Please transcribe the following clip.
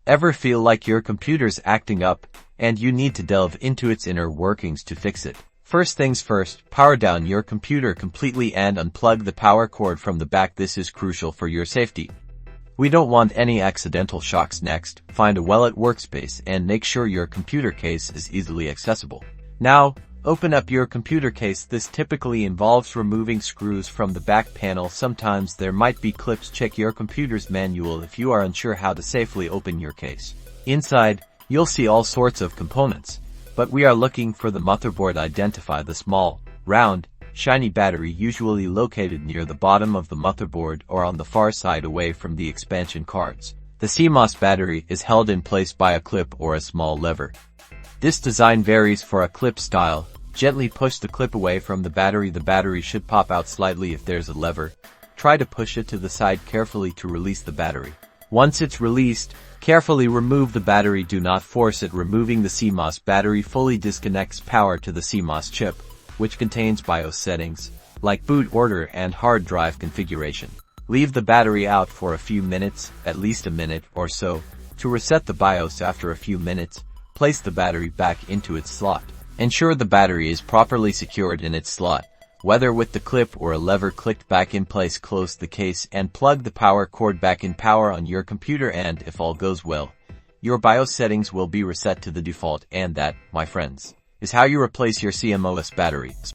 Ever feel like your computer's acting up, and you need to delve into its inner workings to fix it? First things first, power down your computer completely and unplug the power cord from the back. This is crucial for your safety. We don't want any accidental shocks. Next, find a well-lit workspace and make sure your computer case is easily accessible. Now, open up your computer case. This typically involves removing screws from the back panel. Sometimes there might be clips. Check your computer's manual if you are unsure how to safely open your case. Inside, you'll see all sorts of components, but we are looking for the motherboard. Identify the small, round, shiny battery usually located near the bottom of the motherboard or on the far side away from the expansion cards. The Cmos battery is held in place by a clip or a small lever. This design varies for a clip style. Gently push the clip away from the battery. The battery should pop out slightly if there's a lever. Try to push it to the side carefully to release the battery. Once it's released, carefully remove the battery. Do not force it. Removing the Cmos battery fully disconnects power to the Cmos chip, which contains BIOS settings, like boot order and hard drive configuration. Leave the battery out for a few minutes, at least a minute or so, to reset the BIOS. After a few minutes, place the battery back into its slot. Ensure the battery is properly secured in its slot, whether with the clip or a lever clicked back in place. Close the case and plug the power cord back in. Power on your computer, and if all goes well, your BIOS settings will be reset to the default. And that, my friends, is how you replace your CMOS battery.